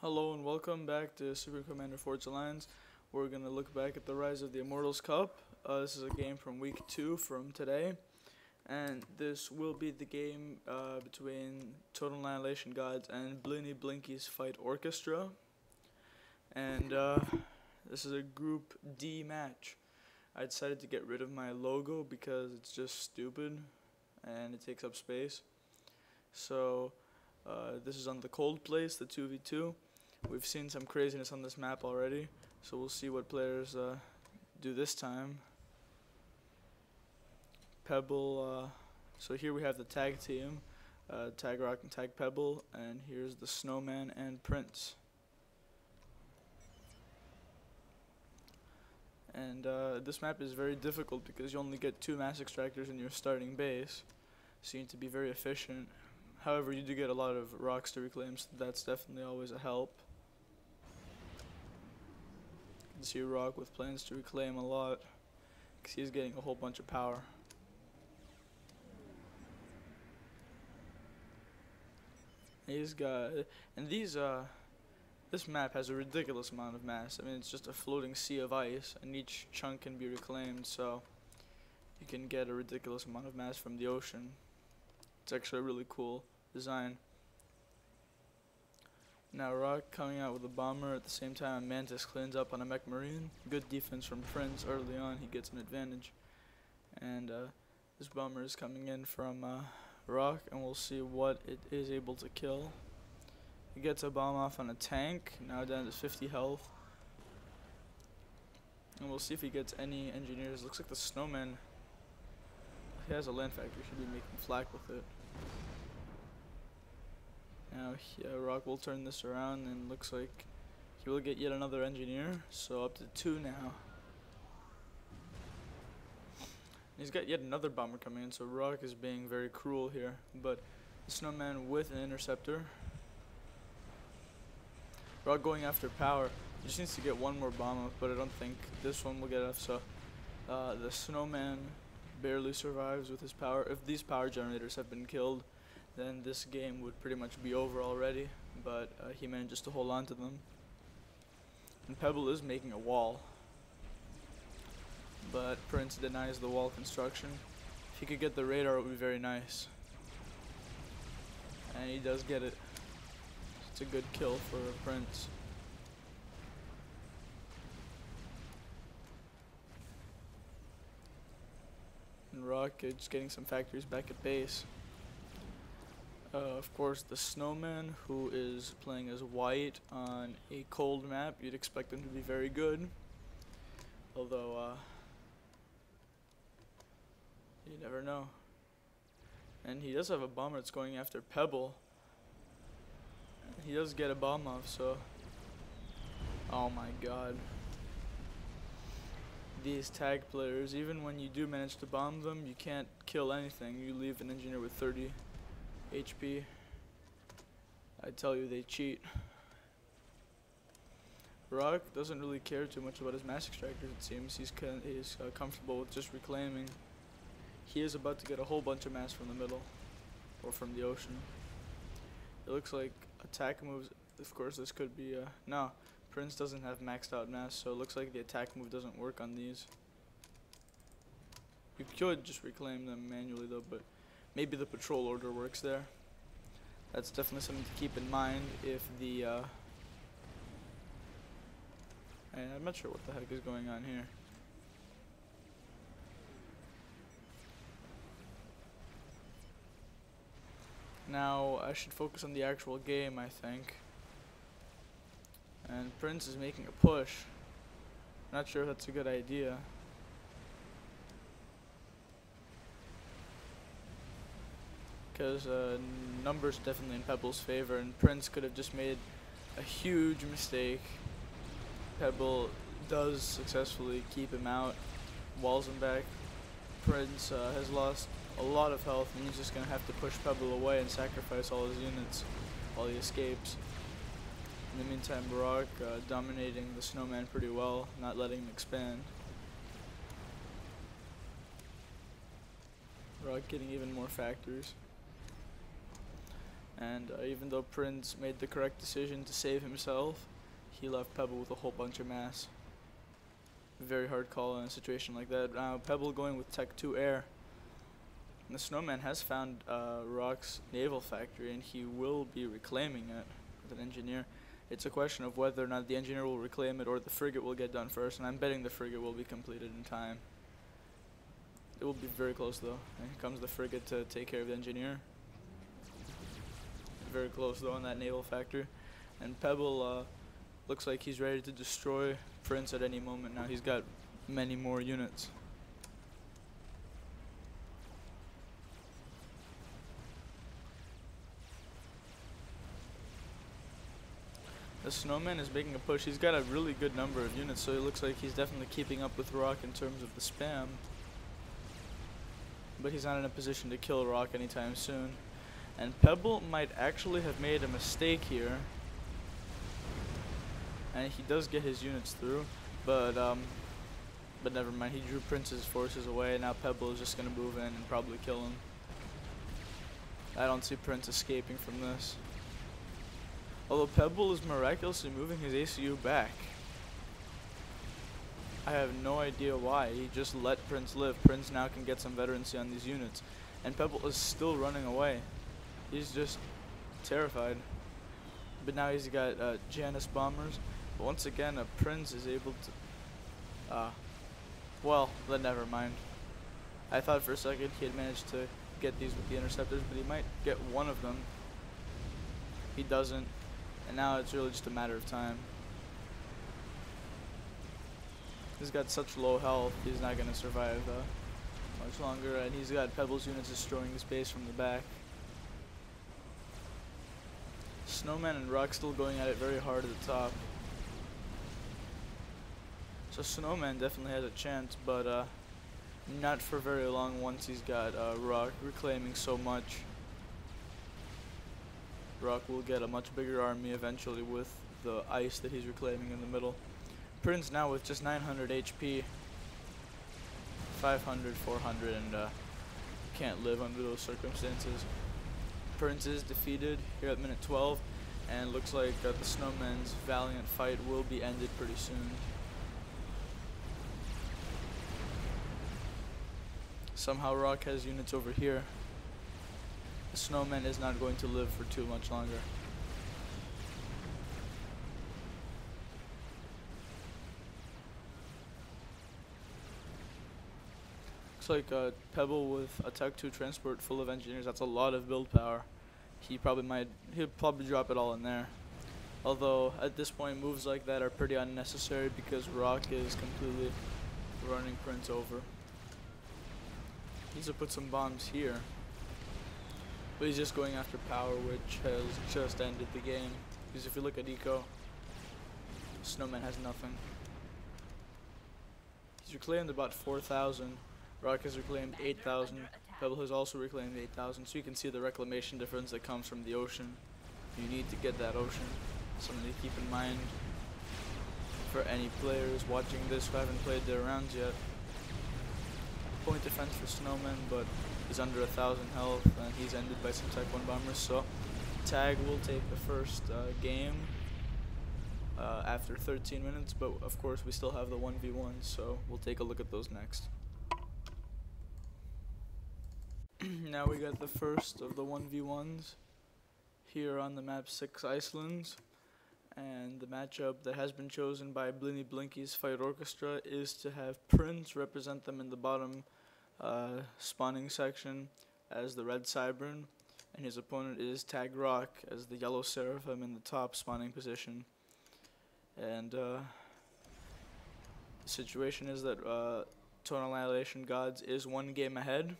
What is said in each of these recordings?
Hello and welcome back to Super Commander Forge Alliance. We're going to look back at the rise of the Immortals Cup. This is a game from week 2 from today. And this will be the game between Total Annihilation Gods and Blini Blinkis fight Orchestra. And this is a Group D match. I decided to get rid of my logo because it's just stupid and it takes up space. So this is on the cold place, the 2v2. We've seen some craziness on this map already, so we'll see what players do this time. Pebble, so here we have the tag team, Tag Rock and Tag Pebble, and here's the Snowman and Prince. And this map is very difficult because you only get 2 mass extractors in your starting base, so you need to be very efficient. However, you do get a lot of rocks to reclaim, so that's definitely always a help. You can see Rock with plans to reclaim a lot, because he's getting a whole bunch of power. He's got, and this map has a ridiculous amount of mass. I mean, it's just a floating sea of ice, and each chunk can be reclaimed, so you can get a ridiculous amount of mass from the ocean. It's actually a really cool design. Now Rock coming out with a bomber, at the same time Mantis cleans up on a mech marine. Good defense from Prince early on, he gets an advantage. And this bomber is coming in from Rock, and we'll see what it is able to kill. He gets a bomb off on a tank, now down to 50 health. And we'll see if he gets any engineers. Looks like the Snowman, he has a land factory, should be making flak with it. Now Rock will turn this around, and looks like he will get yet another engineer, so up to 2 now. He's got yet another bomber coming in, so Rock is being very cruel here, but the Snowman with an interceptor. Rock going after power. He just needs to get one more bomb up, but I don't think this one will get enough, so the Snowman barely survives with his power. If these power generators have been killed, then this game would pretty much be over already, but he manages to hold on to them. And Pebble is making a wall, but Prince denies the wall construction. If he could get the radar, it would be very nice. And he does get it. It's a good kill for Prince. And Rock is getting some factories back at base. Of course, the Snowman, who is playing as white on a cold map, you'd expect him to be very good. Although, you never know. And he does have a bomber that's going after Pebble. He does get a bomb off, so... Oh my god. These tag players, even when you do manage to bomb them, you can't kill anything. You leave an engineer with 30 HP. I tell you, they cheat. Rock doesn't really care too much about his mass extractors, it seems. He's comfortable with just reclaiming. He is about to get a whole bunch of mass from the middle, or from the ocean. It looks like attack moves, of course this could be, no, Prince doesn't have maxed out mass, so it looks like the attack move doesn't work on these. You could just reclaim them manually though, but maybe the patrol order works there. That's definitely something to keep in mind if the, I'm not sure what the heck is going on here. Now, I should focus on the actual game, I think. And Prince is making a push. Not sure if that's a good idea. Because numbers definitely in Pebble's favor, and Prince could have just made a huge mistake. Pebble does successfully keep him out, walls him back. Prince has lost a lot of health, and he's just going to have to push Pebble away and sacrifice all his units while he escapes. In the meantime, Rock dominating the Snowman pretty well, not letting him expand. Rock getting even more factories. And even though Prince made the correct decision to save himself, he left Pebble with a whole bunch of mass. Very hard call in a situation like that. Now Pebble going with Tech 2 Air. And the Snowman has found Rock's naval factory, and he will be reclaiming it with an engineer. It's a question of whether or not the engineer will reclaim it or the frigate will get done first, and I'm betting the frigate will be completed in time. It will be very close though. And here comes the frigate to take care of the engineer. Very close though on that naval factor. And Pebble looks like he's ready to destroy Prince at any moment now. He's got many more units. The Snowman is making a push. He's got a really good number of units, so it looks like he's definitely keeping up with Rock in terms of the spam. But he's not in a position to kill Rock anytime soon. And Pebble might actually have made a mistake here. And he does get his units through, but never mind. He drew Prince's forces away, and now Pebble is just going to move in and probably kill him. I don't see Prince escaping from this. Although Pebble is miraculously moving his ACU back. I have no idea why. He just let Prince live. Prince now can get some veterancy on these units. And Pebble is still running away. He's just terrified. But now he's got Janus bombers. But once again, Prince is able to... well, then never mind. I thought for a second he had managed to get these with the interceptors, but he might get one of them. He doesn't. And now it's really just a matter of time. He's got such low health, he's not going to survive much longer. And he's got Pebble's units destroying his base from the back. Snowman and Rock still going at it very hard at the top. So Snowman definitely has a chance, but not for very long once he's got Rock reclaiming so much. Rock will get a much bigger army eventually with the ice that he's reclaiming in the middle. Prince now with just 900 HP, 500, 400, and can't live under those circumstances. Prince is defeated here at minute 12, and looks like the Snowman's valiant fight will be ended pretty soon. Somehow Rock has units over here. The Snowman is not going to live for too much longer. Looks like Pebble with a Tech 2 transport full of engineers. That's a lot of build power. He'll probably drop it all in there. Although at this point moves like that are pretty unnecessary because Rock is completely running Prince over. He needs to put some bombs here. But he's just going after power, which has just ended the game. Because if you look at Eco, Snowman has nothing. He's reclaimed about 4,000. Rock has reclaimed 8,000. Pebble has also reclaimed 8,000. So you can see the reclamation difference that comes from the ocean. You need to get that ocean. Something to keep in mind for any players watching this who haven't played their rounds yet. Point defense for Snowman, but he's under 1,000 health, and he's ended by some Type 1 bombers. So Tag will take the first game after 13 minutes, but of course we still have the 1v1, so we'll take a look at those next. Now we got the first of the 1v1s here on the map 6 Icelands, and the matchup that has been chosen by Blini Blinkis Fight Orchestra is to have Prince represent them in the bottom spawning section as the red Cybern, and his opponent is Tag Rock as the yellow Seraphim in the top spawning position. And the situation is that Total Annihilation Gods is 1 game ahead,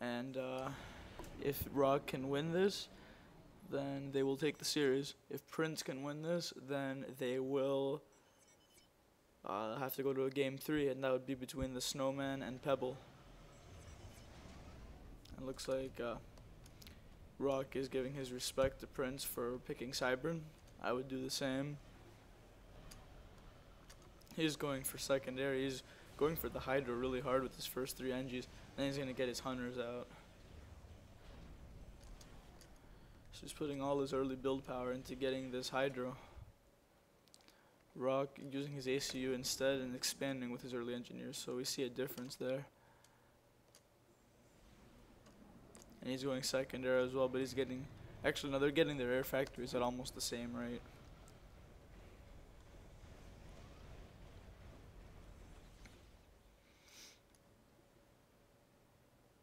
and if Rock can win this, then they will take the series. If Prince can win this, then they will have to go to a game 3, and that would be between the Snowman and Pebble. It looks like Rock is giving his respect to Prince for picking Cybern. I would do the same. He's going for secondary. He's going for the Hydra really hard with his first 3 Engies. Then he's going to get his Hunters out. So he's putting all his early build power into getting this Hydro. Rock using his ACU instead and expanding with his early engineers, so we see a difference there. And he's going second air as well, but he's getting, actually no, they're getting their air factories at almost the same rate.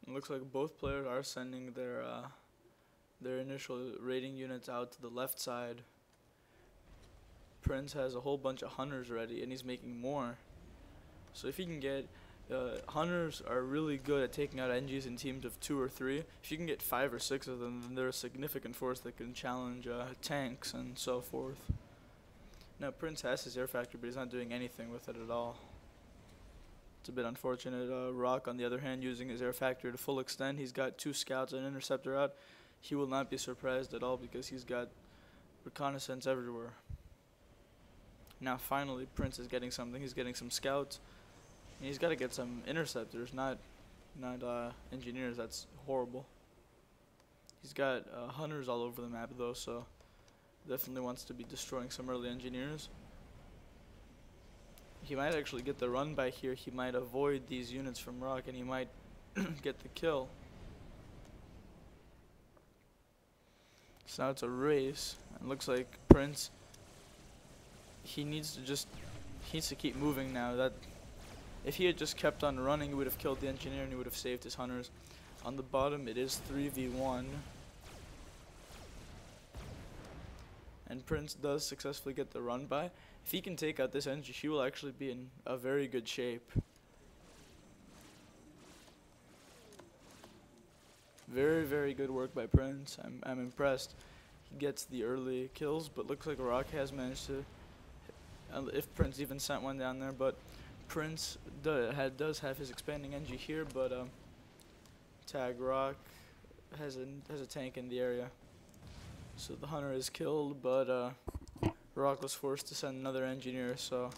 It looks like both players are sending their initial raiding units out to the left side. Prince has a whole bunch of hunters ready, and he's making more. So if he can get, hunters are really good at taking out NGs in teams of 2 or 3. If you can get 5 or 6 of them, then they're a significant force that can challenge tanks and so forth. Now Prince has his air factory, but he's not doing anything with it at all. It's a bit unfortunate. Rock, on the other hand, using his air factory to full extent. He's got 2 scouts and an interceptor out. He will not be surprised at all because he's got reconnaissance everywhere. Now finally Prince is getting something. He's getting some scouts. And he's got to get some interceptors, not engineers. That's horrible. He's got hunters all over the map though, so definitely wants to be destroying some early engineers. He might actually get the run by here. He might avoid these units from Rock, and he might get the kill. So now it's a race. It looks like Prince, he needs to keep moving now. That if he had just kept on running, he would have killed the engineer and he would have saved his hunters. On the bottom it is 3v1. And Prince does successfully get the run by. If he can take out this engine, he will actually be in a very good shape. Very, very good work by Prince. I'm impressed. He gets the early kills, but looks like Rock has managed to, if Prince even sent one down there, but Prince does have his expanding NG here, but Tag Rock has a tank in the area. So the hunter is killed, but Rock was forced to send another engineer, so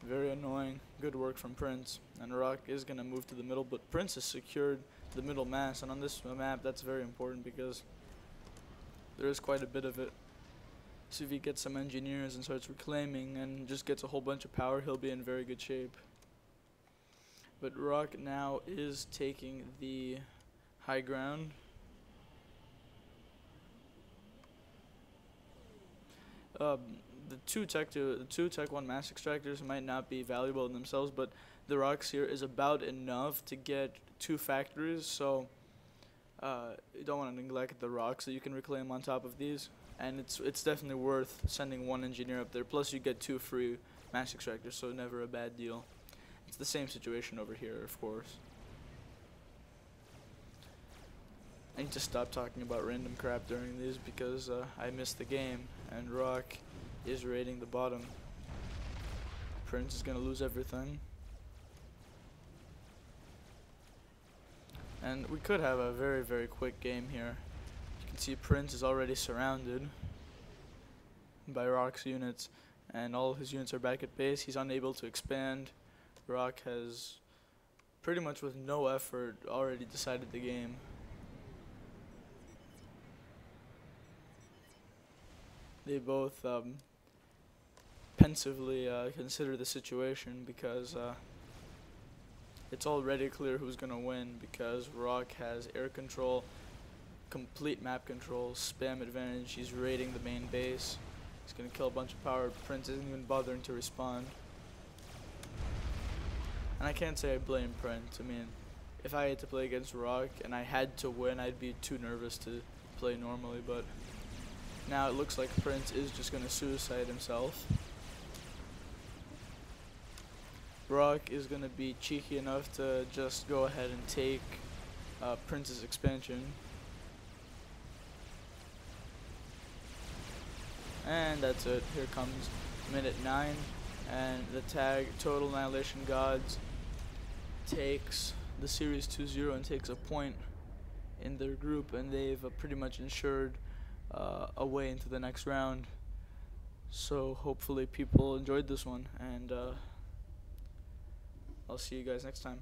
very annoying. Good work from Prince. And Rock is going to move to the middle, but Prince has secured the middle mass, and on this map that's very important because there is quite a bit of it. So if he gets some engineers and starts reclaiming and just gets a whole bunch of power, he'll be in very good shape. But Rock now is taking the high ground. The two Tech 1 mass extractors might not be valuable in themselves, but the rocks here is about enough to get 2 factories, so you don't want to neglect the rocks that you can reclaim on top of these, and it's definitely worth sending 1 engineer up there, plus you get 2 free mass extractors, so never a bad deal. It's the same situation over here, of course. I need to stop talking about random crap during these because I missed the game, and Rock is raiding the bottom. Prince is going to lose everything. And we could have a very, very quick game here. You can see Prince is already surrounded by Rock's units, and all his units are back at base. He's unable to expand. Rock has pretty much with no effort already decided the game. They both pensively consider the situation because it's already clear who's going to win because Rock has air control, complete map control, spam advantage. He's raiding the main base. He's going to kill a bunch of power. Prince isn't even bothering to respond. And I can't say I blame Prince. I mean, if I had to play against Rock and I had to win, I'd be too nervous to play normally, but now it looks like Prince is just going to suicide himself. Rock is going to be cheeky enough to just go ahead and take Prince's expansion. And that's it. Here comes minute 9. And the tag Total Annihilation Gods takes the series 2-0 and takes a point in their group. And they've pretty much ensured a way into the next round. So hopefully people enjoyed this one, and I'll see you guys next time.